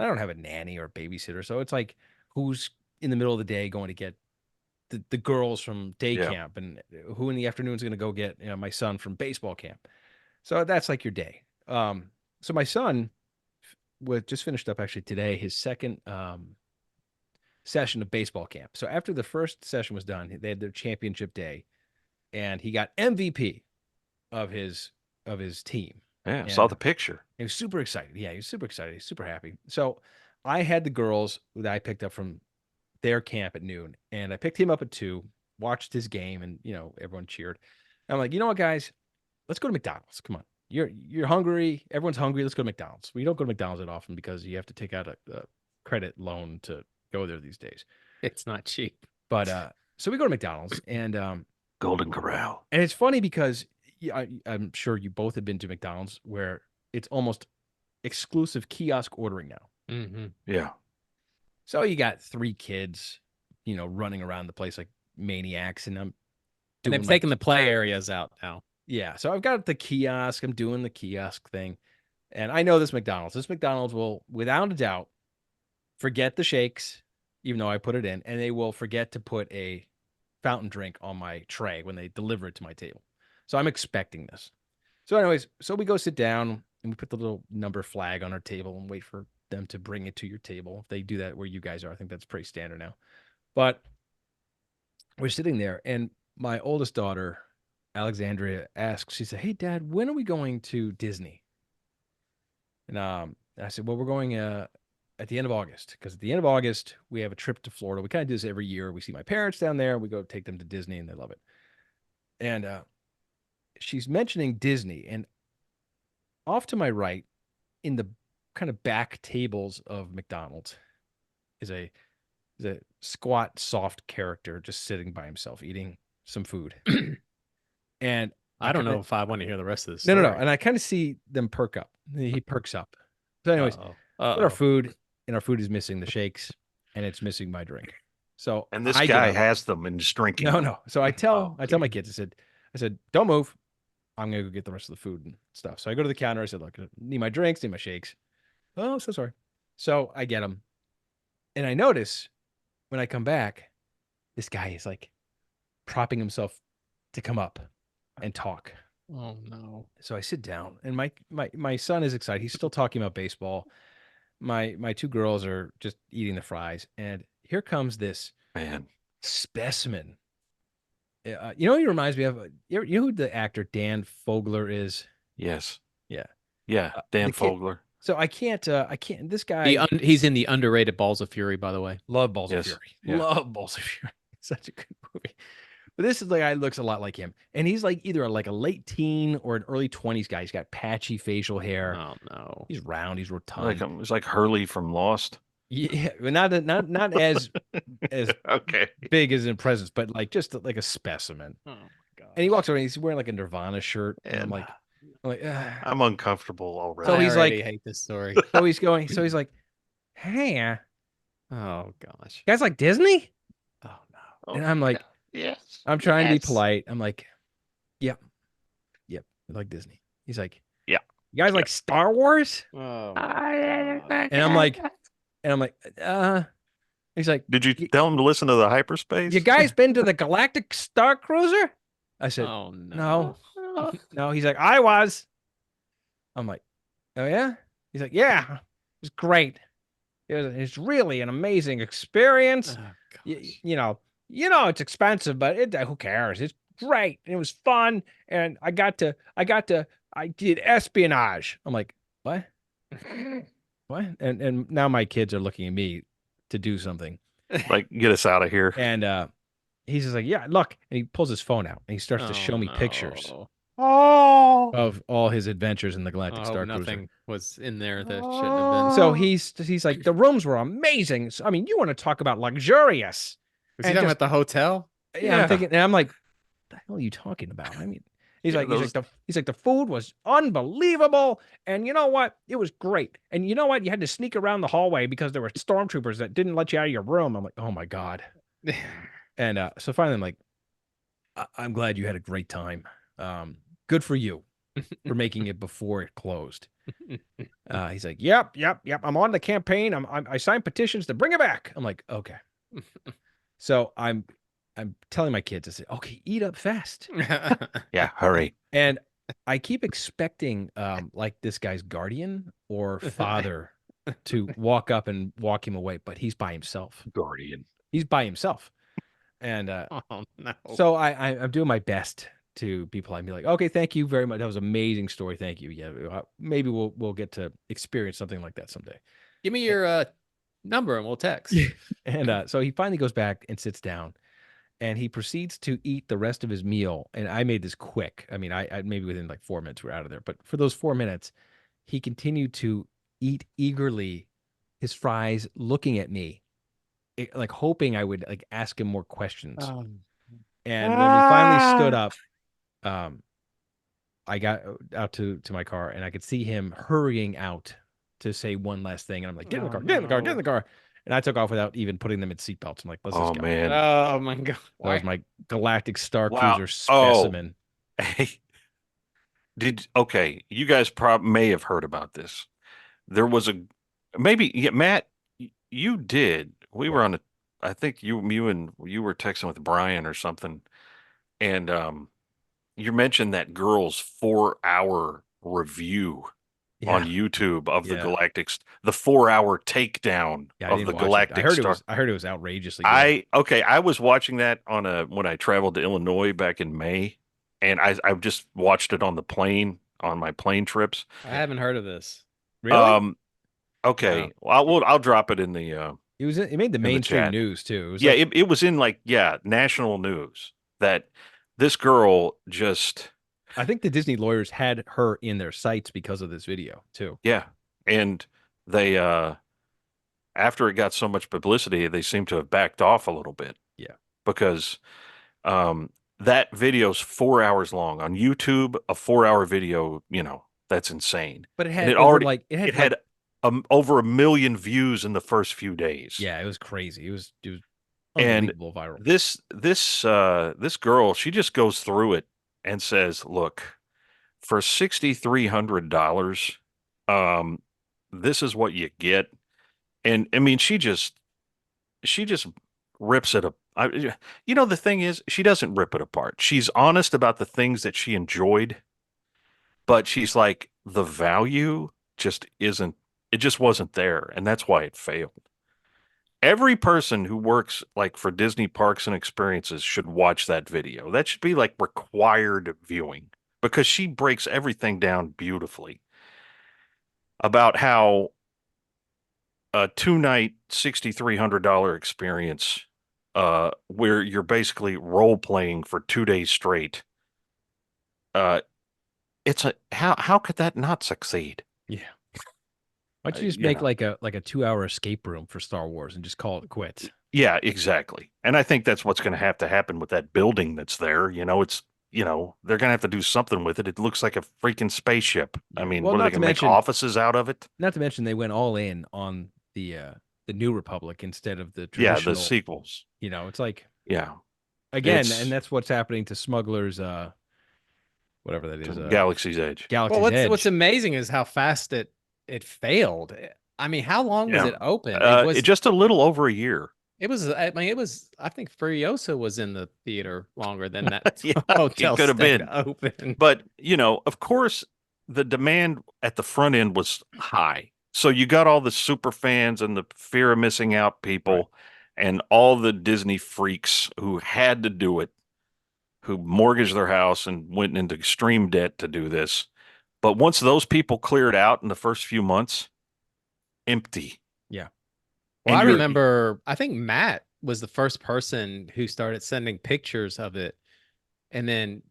Speaker 4: don't have a nanny or a babysitter, so it's like who's in the middle of the day going to get the girls from day camp, and who in the afternoon is going to go get my son from baseball camp. So that's like your day. So my son just finished up actually today his second session of baseball camp. So after the first session was done, they had their championship day, and he got MVP of his team.
Speaker 5: Yeah, I saw the picture.
Speaker 4: He was super excited. Yeah, he was super excited. He's super happy. So I had the girls that I picked up from their camp at noon, and I picked him up at 2, watched his game, and everyone cheered. I'm like, you know what, guys, let's go to McDonald's. Come on, you're hungry. Everyone's hungry. Let's go to McDonald's. We don't go to McDonald's that often because you have to take out a credit loan to go there these days.
Speaker 6: It's not cheap.
Speaker 4: But so we go to McDonald's, and
Speaker 5: Golden Corral.
Speaker 4: and it's funny because I'm sure you both have been to McDonald's where it's almost exclusive kiosk ordering now.
Speaker 6: Mm-hmm.
Speaker 5: Yeah.
Speaker 4: So you got 3 kids, running around the place like maniacs, and I'm
Speaker 6: And they've
Speaker 4: doing
Speaker 6: taken the play areas out now.
Speaker 4: Yeah, so I've got the kiosk. I'm doing the kiosk thing, and I know this McDonald's. This McDonald's will, without a doubt, forget the shakes, even though I put it in, and they will forget to put a fountain drink on my tray when they deliver it to my table. So I'm expecting this. So anyways, so we go sit down and we put the little number flag on our table and wait for them to bring it to your table. If they do that where you guys are, I think that's pretty standard now. But we're sitting there, and my oldest daughter, Alexandria, asks, she said, "Hey, Dad, when are we going to Disney?" And I said, "Well, we're going at the end of August, because at the end of August, we have a trip to Florida. We kind of do this every year. We see my parents down there. We go take them to Disney, and they love it." And she's mentioning Disney, and off to my right, in the kind of back tables of McDonald's, is a squat, soft character just sitting by himself, eating some food. And
Speaker 6: I don't know if I want to hear the rest of this.
Speaker 4: No. And I kind of see them perk up. He perks up. So anyways, we get our food, and our food is missing the shakes, and it's missing my drink. So
Speaker 5: And this guy has them and is drinking.
Speaker 4: No. So I tell my kids, I said, "Don't move. I'm gonna go get the rest of the food and stuff." So I go to the counter. I said, "Look, I need my drinks, need my shakes." "Oh, so sorry." So I get them, and I notice when I come back, this guy is like propping himself to come up and talk.
Speaker 6: Oh no.
Speaker 4: So I sit down, and my son is excited. He's still talking about baseball. My 2 girls are just eating the fries, and here comes this specimen. He reminds me of you know who the actor Dan Fogler is?
Speaker 5: Yes.
Speaker 4: Yeah.
Speaker 5: Yeah. Dan Fogler.
Speaker 4: So I can't. This guy.
Speaker 6: He's in the underrated Balls of Fury, by the way.
Speaker 4: Love Balls of Fury.
Speaker 5: Yeah.
Speaker 4: Love Balls of Fury. Such a good movie. But this is the guy looks a lot like him, and he's like either like a late teen or an early 20s guy. He's got patchy facial hair.
Speaker 6: Oh no.
Speaker 4: He's round. He's rotund.
Speaker 5: It's like Hurley from Lost.
Speaker 4: Yeah, but not as
Speaker 5: Okay.
Speaker 4: big as in presence, but like just like a specimen.
Speaker 6: Oh my god.
Speaker 4: And he walks around. He's wearing like a Nirvana shirt, and I'm like,
Speaker 5: I'm uncomfortable already.
Speaker 4: So he's like,
Speaker 6: I hate this story.
Speaker 4: So he's like, "Hey,
Speaker 6: Oh gosh.
Speaker 4: you guys like Disney?"
Speaker 6: Oh no.
Speaker 4: And I'm like,
Speaker 7: Yes.
Speaker 4: I'm trying to be polite. I'm like, yep, we like Disney. He's like,
Speaker 5: Yeah.
Speaker 4: You guys like Star Wars?
Speaker 6: Oh.
Speaker 4: And I'm like, he's like,
Speaker 5: Did you tell him to listen to the hyperspace?
Speaker 4: "You guys been to the Galactic Star Cruiser?" I said,
Speaker 6: Oh no.
Speaker 4: No. He's like, "I was." I'm like, "Oh yeah?" He's like, "Yeah, it was great. It's really an amazing experience.
Speaker 6: Oh,
Speaker 4: You know, it's expensive, but who cares? It's great. And it was fun, and I did espionage." I'm like, "What? What?" And now my kids are looking at me to do something.
Speaker 5: Like, get us out of here.
Speaker 4: And he's just like, "Yeah, look." And he pulls his phone out and he starts to show me pictures of all his adventures in the Galactic Star Cruiser.
Speaker 6: Nothing was in there that shouldn't have been.
Speaker 4: So he's like, "The rooms were amazing. I mean, you want to talk about luxurious."
Speaker 6: Was he talking about the hotel?
Speaker 4: Yeah, I'm thinking, and I'm like, "What the hell are you talking about?" I mean, he's like, the food was unbelievable, and you know what? It was great. And you know what? You had to sneak around the hallway because there were stormtroopers that didn't let you out of your room. I'm like, "Oh my god." And so finally, I'm like, "I'm glad you had a great time. Good for you for making it before it closed." He's like, Yep. I'm on the campaign. I signed petitions to bring it back." I'm like, "Okay." So I'm telling my kids, I said, "Okay, eat up fast."
Speaker 5: Yeah, hurry.
Speaker 4: And I keep expecting like this guy's guardian or father to walk up and walk him away, but he's by himself.
Speaker 5: Guardian.
Speaker 4: He's by himself. And
Speaker 6: Oh no.
Speaker 4: so I'm doing my best to be polite and be like, "Okay, thank you very much. That was an amazing story. Thank you. Yeah, maybe we'll get to experience something like that someday."
Speaker 6: Give me your number and we'll text.
Speaker 4: And so he finally goes back and sits down, and he proceeds to eat the rest of his meal. And I made this quick. I mean, I maybe within like 4 minutes we're out of there. But for those 4 minutes, he continued to eat eagerly his fries, looking at me, like hoping I would like ask him more questions. And when we finally stood up, I got out to my car, and I could see him hurrying out to say one last thing. And I'm like, get in the car, get in the car, get in the car. And I took off without even putting them in seatbelts. I'm like, let's just go.
Speaker 5: Man.
Speaker 6: Oh my God.
Speaker 4: That was my Galactic Star
Speaker 5: Wow.
Speaker 4: Cruiser specimen.
Speaker 5: Hey, okay, you guys may have heard about this. There was Matt, you did. We were on I think you were texting with Brian or something, and you mentioned that girl's 4-hour review on YouTube of the Galactic, the 4-hour takedown of the Galactic Star.
Speaker 4: I heard it was outrageously good.
Speaker 5: I was watching that when I traveled to Illinois back in May, and I just watched it on my plane trips.
Speaker 6: I haven't heard of this.
Speaker 4: Really?
Speaker 5: Okay. Well, I'll drop it in the
Speaker 4: It made the mainstream news too.
Speaker 5: It was in national news that this girl just.
Speaker 4: I think the Disney lawyers had her in their sights because of this video too.
Speaker 5: Yeah, and they after it got so much publicity, they seem to have backed off a little bit.
Speaker 4: Yeah,
Speaker 5: because that video's 4 hours long on YouTube. A 4-hour video, that's insane.
Speaker 4: But it had
Speaker 5: over 1 million views in the first few days.
Speaker 4: Yeah, it was crazy. It was unbelievable viral.
Speaker 5: This girl, she just goes through it and says, "Look, for $6,300, this is what you get." And I mean, she just rips it up. The thing is, she doesn't rip it apart. She's honest about the things that she enjoyed, but she's like, the value just isn't. It just wasn't there, and that's why it failed. Every person who works like for Disney parks and experiences should watch that video. That should be like required viewing, because she breaks everything down beautifully about how a 2-night $6,300 experience, where you're basically role playing for 2 days straight. How could that not succeed?
Speaker 4: Yeah. Why don't you just make like a 2-hour escape room for Star Wars and just call it quits?
Speaker 5: Yeah, exactly. And I think that's what's going to have to happen with that building that's there. They're going to have to do something with it. It looks like a freaking spaceship. I mean, what are they going to make offices out of it?
Speaker 4: Not to mention they went all in on the New Republic instead of the traditional.
Speaker 5: The sequels.
Speaker 4: It's like,
Speaker 5: again,
Speaker 4: and that's what's happening to Smugglers, whatever that is,
Speaker 5: Galaxy's Edge.
Speaker 4: Edge.
Speaker 6: What's amazing is how fast it failed. I mean, how long was it open?
Speaker 5: It was just a little over a year.
Speaker 6: It was. I think Furiosa was in the theater longer than that.
Speaker 5: Hotel it could have been
Speaker 6: open.
Speaker 5: But of course, the demand at the front end was high. So you got all the super fans and the fear of missing out people, and all the Disney freaks who had to do it, who mortgaged their house and went into extreme debt to do this. But once those people cleared out in the first few months, empty.
Speaker 4: Yeah.
Speaker 6: Well, I remember, I think Matt was the first person who started sending pictures of it. And then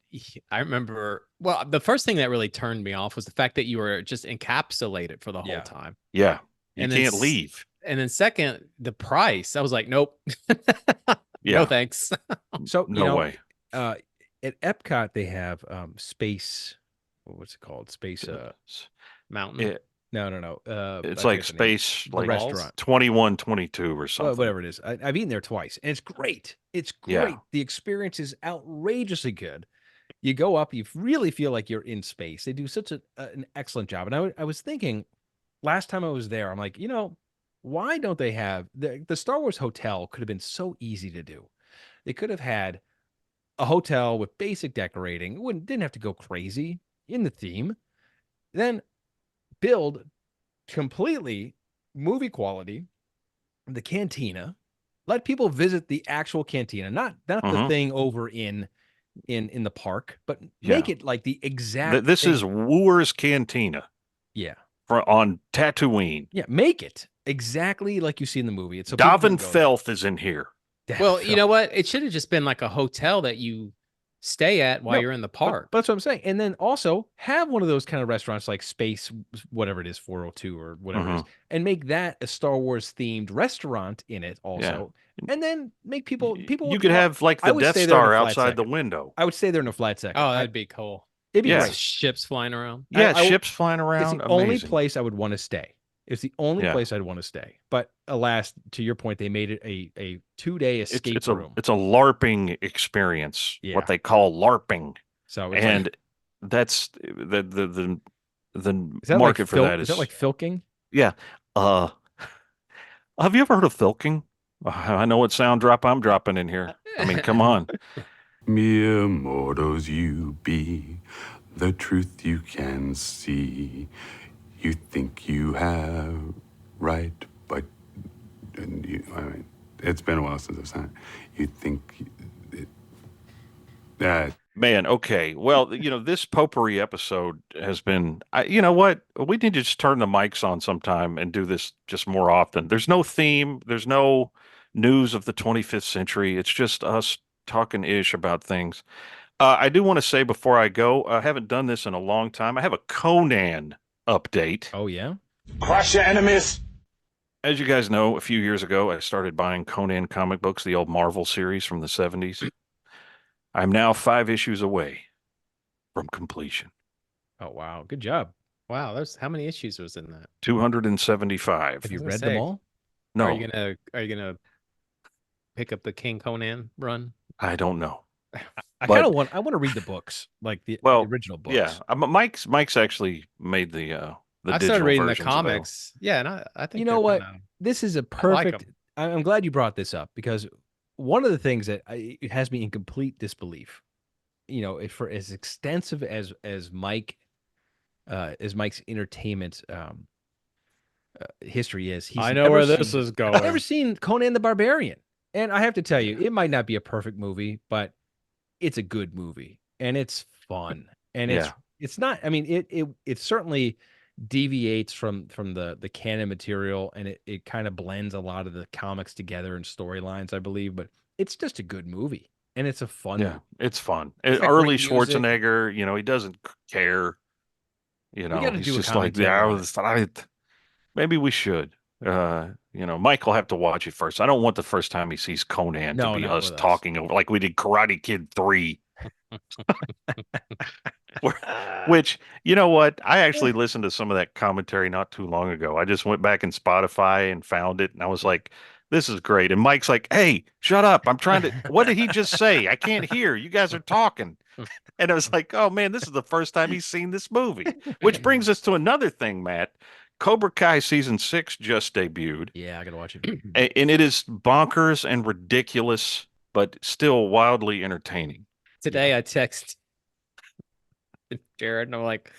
Speaker 6: I remember, the first thing that really turned me off was the fact that you were just encapsulated for the whole time.
Speaker 5: Yeah. You can't leave.
Speaker 6: And then second, the price. I was like, nope. No, thanks.
Speaker 4: So,
Speaker 5: no way.
Speaker 4: At Epcot, they have space. What's it called? Space
Speaker 6: Mountain.
Speaker 4: No.
Speaker 5: It's like Space, like
Speaker 4: restaurant
Speaker 5: 2122 or something.
Speaker 4: Whatever it is. I've eaten there twice, and it's great. It's great.
Speaker 5: Yeah.
Speaker 4: The experience is outrageously good. You go up, you really feel like you're in space. They do such an excellent job. And I was thinking, last time I was there, I'm like, why don't they have the Star Wars hotel? Could have been so easy to do. They could have had a hotel with basic decorating. Didn't have to go crazy in the theme. Then build completely movie quality the cantina. Let people visit the actual cantina, not the thing over in the park, but make it like the exact
Speaker 5: This
Speaker 4: thing.
Speaker 5: is Wooer's Cantina.
Speaker 4: Yeah.
Speaker 5: On Tatooine.
Speaker 4: Yeah, make it. exactly like you see in the movie. It's so people
Speaker 5: Davin
Speaker 4: can go there.
Speaker 5: Felth is in here.
Speaker 6: Well, you know what? It should have just been like a hotel that you stay at while
Speaker 4: No,
Speaker 6: you're in the
Speaker 4: But
Speaker 6: park.
Speaker 4: that's what I'm saying. And then also have one of those kind of restaurants like Space, whatever it is, 402 or whatever it is, and make that a Star Wars themed restaurant in it also. And then make people
Speaker 5: You
Speaker 4: would
Speaker 5: could
Speaker 4: love-
Speaker 5: have like
Speaker 4: I
Speaker 5: the
Speaker 4: would
Speaker 5: Death
Speaker 4: stay there in a
Speaker 5: Star
Speaker 4: flat
Speaker 5: outside the
Speaker 4: second.
Speaker 5: window.
Speaker 4: I would stay there in a flat second.
Speaker 6: Oh, that'd be cool.
Speaker 4: It'd be
Speaker 5: Yeah.
Speaker 4: great.
Speaker 6: Ships flying around.
Speaker 5: Yeah,
Speaker 4: I-
Speaker 5: ships flying
Speaker 4: It's
Speaker 5: around.
Speaker 4: the only
Speaker 5: Amazing.
Speaker 4: place I would want to stay. It's the only
Speaker 5: Yeah.
Speaker 4: place I'd want to stay. But alas, to your point, they made it a 2-day escape
Speaker 5: It's
Speaker 4: room.
Speaker 5: a LARPing experience.
Speaker 4: Yeah.
Speaker 5: What they call LARPing.
Speaker 4: So it's
Speaker 5: And
Speaker 4: like,
Speaker 5: that's the
Speaker 4: is that
Speaker 5: market
Speaker 4: like
Speaker 5: for that
Speaker 4: is that like filking?
Speaker 5: yeah. Have you ever heard of filking? I know what sound drop I'm dropping in here. I mean, come on.
Speaker 8: Mere mortals you be, the truth you can see. You think you have right, but I mean, it's been a while since I've seen it. You think that.
Speaker 5: Man, okay. Well, this potpourri episode has been, you know what? We need to just turn the mics on sometime and do this just more often. There's no theme. There's no news of the 25th century. It's just us talking ish about things. I do want to say before I go, I haven't done this in a long time. I have a Conan update.
Speaker 4: Oh yeah.
Speaker 2: Crush your enemies.
Speaker 5: As you guys know, a few years ago, I started buying Conan comic books, the old Marvel series from the 70s. I'm now 5 issues away from completion.
Speaker 4: Oh wow, good job.
Speaker 6: Wow, there's how many issues was in that?
Speaker 5: 275.
Speaker 4: Have you
Speaker 6: gonna
Speaker 4: read
Speaker 6: say,
Speaker 4: them all?
Speaker 5: No,
Speaker 6: Are you gonna pick up the King Conan run?
Speaker 5: I don't know.
Speaker 4: I
Speaker 5: But-
Speaker 4: kind of want. I want to read the books, like the original books.
Speaker 5: Yeah, Mike's actually made the
Speaker 6: I
Speaker 5: digital
Speaker 6: started reading the
Speaker 5: versions available.
Speaker 6: comics. Yeah, and I think
Speaker 4: You know
Speaker 6: they're
Speaker 4: what?
Speaker 6: kinda-
Speaker 4: This is a
Speaker 6: like
Speaker 4: perfect.
Speaker 6: 'em.
Speaker 4: I'm glad you brought this up because one of the things that it has me in complete disbelief. For as extensive as Mike's entertainment history is, he's
Speaker 6: I know where this
Speaker 4: seen-
Speaker 6: is going.
Speaker 4: I've never seen Conan the Barbarian, and I have to tell you, it might not be a perfect movie, but it's a good movie and it's fun, and it's not. I mean, it certainly deviates from the canon material, and it kind of blends a lot of the comics together and storylines, I believe, but it's just a good movie. And it's a fun
Speaker 5: Yeah,
Speaker 4: movie.
Speaker 5: it's fun.
Speaker 4: It's got
Speaker 5: Early
Speaker 4: great music.
Speaker 5: Schwarzenegger, he doesn't care.
Speaker 4: gotta
Speaker 5: He's
Speaker 4: do a
Speaker 5: just like,
Speaker 4: commentary on
Speaker 5: maybe we should. Mike will have to watch it first. I don't want the first time he sees Conan
Speaker 4: No,
Speaker 5: to be
Speaker 4: not
Speaker 5: us
Speaker 4: with us.
Speaker 5: talking over like we did Karate Kid 3. Which, you know what? I actually listened to some of that commentary not too long ago. I just went back in Spotify and found it, and I was like, this is great. And Mike's like, hey, shut up. I'm trying to, what did he just say? I can't hear. You guys are talking. And I was like, oh man, this is the first time he's seen this movie. Which brings us to another thing, Matt. Cobra Kai season 6 just debuted.
Speaker 4: Yeah, I gotta watch it.
Speaker 5: And it is bonkers and ridiculous, but still wildly entertaining.
Speaker 6: Today I text Jared and I'm like,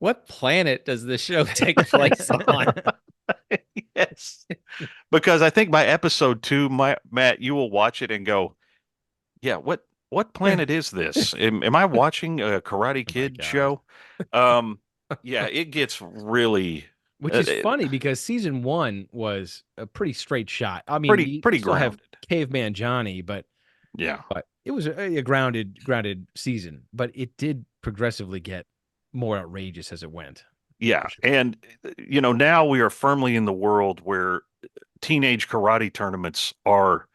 Speaker 6: what planet does this show take place on?
Speaker 5: Yes. Because I think by episode 2, Matt, you will watch it and go, yeah, what planet is this? Am I watching a Karate Kid
Speaker 4: God.
Speaker 5: show? Yeah, it gets really
Speaker 4: Which is funny because season 1 was a pretty straight shot. I mean,
Speaker 5: pretty
Speaker 4: you still have
Speaker 5: grounded.
Speaker 4: Caveman Johnny, but
Speaker 5: Yeah.
Speaker 4: it was a grounded season. But it did progressively get more outrageous as it went.
Speaker 5: Yeah.
Speaker 4: For sure.
Speaker 5: And, now we are firmly in the world where teenage karate tournaments are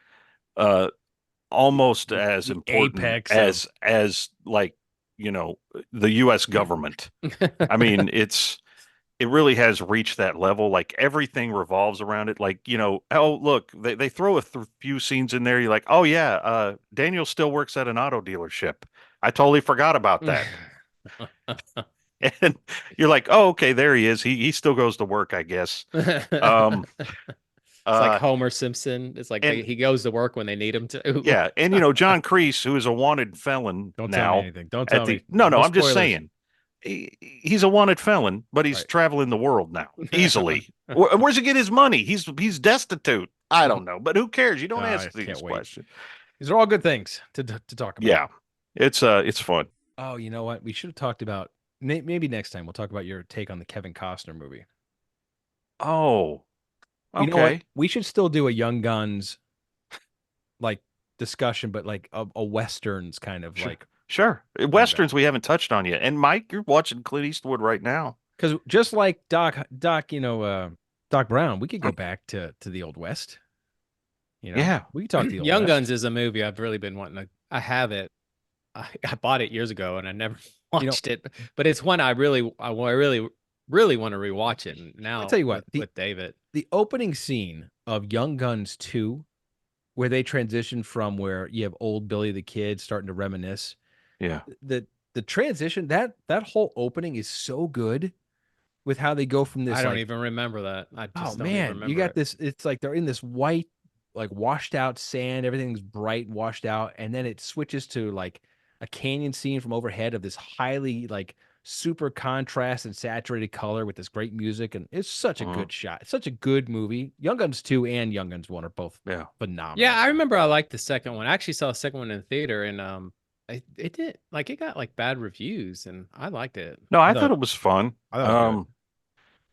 Speaker 5: almost as
Speaker 4: The
Speaker 5: important
Speaker 4: apex
Speaker 5: as like, the U.S. government. I mean, it really has reached that level. Like everything revolves around it. Like, oh, look, they throw a few scenes in there. You're like, oh yeah, Daniel still works at an auto dealership. I totally forgot about that. And you're like, oh, okay, there he is. He still goes to work, I guess.
Speaker 6: It's like Homer Simpson. It's like
Speaker 5: and-
Speaker 6: he goes to work when they need him to.
Speaker 5: Yeah, and John Kreese, who is a wanted felon
Speaker 4: Don't
Speaker 5: now.
Speaker 4: tell me anything. Don't tell me.
Speaker 5: No, I'm just
Speaker 4: spoilers.
Speaker 5: saying. He's a wanted felon, but he's
Speaker 4: Right.
Speaker 5: traveling the world now easily. Where's he get his money? He's destitute. I don't know, but who cares? You don't
Speaker 4: I
Speaker 5: ask
Speaker 4: can't
Speaker 5: these
Speaker 4: wait.
Speaker 5: questions.
Speaker 4: These are all good things to talk about.
Speaker 5: Yeah, it's fun.
Speaker 4: Oh, you know what? We should have talked about maybe next time we'll talk about your take on the Kevin Costner movie.
Speaker 5: Oh,
Speaker 4: You know what?
Speaker 5: Okay.
Speaker 4: We should still do a Young Guns like discussion, but like a westerns kind of like
Speaker 5: Sure. Westerns we haven't touched on yet. And Mike, you're watching Clint Eastwood right now.
Speaker 4: because just like Doc, Doc Brown, we could go back to the old West.
Speaker 5: Yeah.
Speaker 4: We could talk the old
Speaker 6: Young
Speaker 4: West.
Speaker 6: Guns is a movie I've really been wanting to. I have it. I bought it years ago and I never watched it, but it's one I really want to rewatch it. And now
Speaker 4: I'll tell you what,
Speaker 6: with David,
Speaker 4: the opening scene of Young Guns 2, where they transition from where you have old Billy the Kid starting to reminisce.
Speaker 5: Yeah.
Speaker 4: The transition, that whole opening is so good with how they go from this.
Speaker 6: I don't even remember that. I just don't even remember
Speaker 4: you got
Speaker 6: it.
Speaker 4: this. It's like they're in this white, like washed out sand. Everything's bright, washed out, and then it switches to like a canyon scene from overhead of this highly like super contrast and saturated color with this great music, and it's such a good shot. It's such a good movie. Young Guns 2 and Young Guns 1 are both phenomenal.
Speaker 6: Yeah, I remember I liked the second one. I actually saw the second one in the theater, and it did like it got like bad reviews, and I liked it.
Speaker 5: No, I thought it was fun.
Speaker 4: I thought it was good.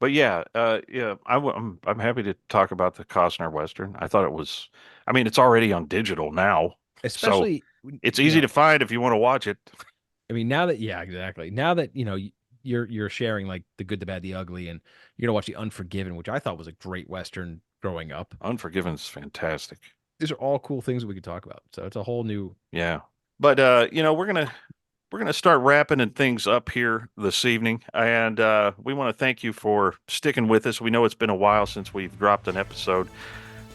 Speaker 5: But yeah, I'm happy to talk about the Costner Western. I thought it was. I mean, it's already on digital now,
Speaker 4: Especially
Speaker 5: so it's easy to find if you want to watch it.
Speaker 4: I mean, now that exactly. Now that you're sharing like the good, the bad, the ugly, and you're gonna watch the Unforgiven, which I thought was a great Western growing up.
Speaker 5: Unforgiven's fantastic.
Speaker 4: These are all cool things that we could talk about. So it's a whole new.
Speaker 5: Yeah, but we're gonna start wrapping things up here this evening, and we want to thank you for sticking with us. We know it's been a while since we've dropped an episode.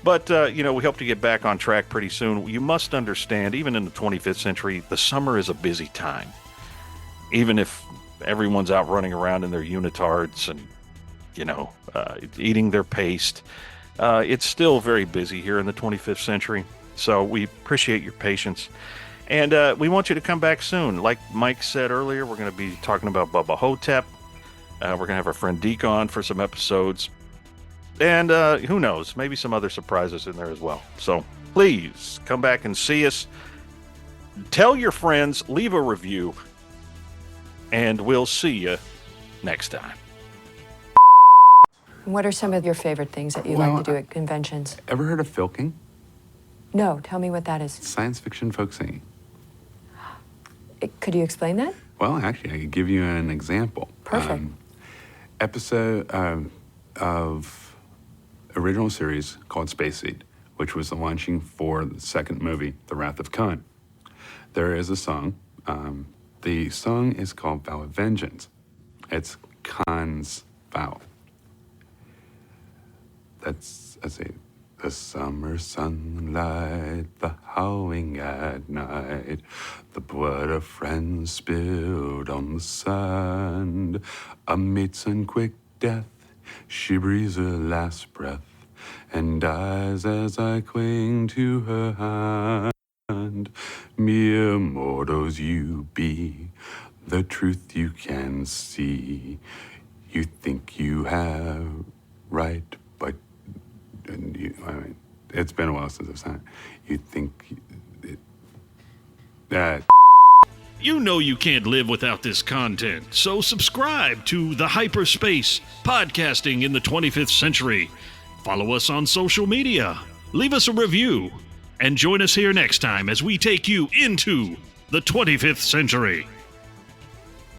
Speaker 5: But, we hope to get back on track pretty soon. You must understand, even in the 25th century, the summer is a busy time. Even if everyone's out running around in their unitards and, eating their paste, it's still very busy here in the 25th century. So we appreciate your patience. And we want you to come back soon. Like Mike said earlier, we're going to be talking about Bubba Hotep. We're going to have our friend Deke on for some episodes. And who knows, maybe some other surprises in there as well. So please come back and see us. Tell your friends, leave a review, and we'll see you next time.
Speaker 9: What are some of your favorite things that you like to do at conventions?
Speaker 8: Ever heard of filking?
Speaker 9: No, tell me what that is.
Speaker 8: Science fiction folk singing.
Speaker 9: Could you explain that?
Speaker 8: Well, actually, I could give you an example.
Speaker 9: Perfect.
Speaker 8: Episode of original series called Space Seed, which was the launching for the second movie, The Wrath of Khan. There is a song. The song is called Vow of Vengeance. It's Khan's vow. Let's see. The summer sunlight, the howling at night, the blood of friends spilled on the sand, a mate's unquick death, she breathes her last breath, and dies as I cling to her hand. Mere mortals you be, the truth you can see. You think you have right, but it's been a while since I've seen it. You think that.
Speaker 1: You know you can't live without this content, so subscribe to The Hyperspace, podcasting in the 25th century. Follow us on social media, leave us a review, and join us here next time as we take you into the 25th century.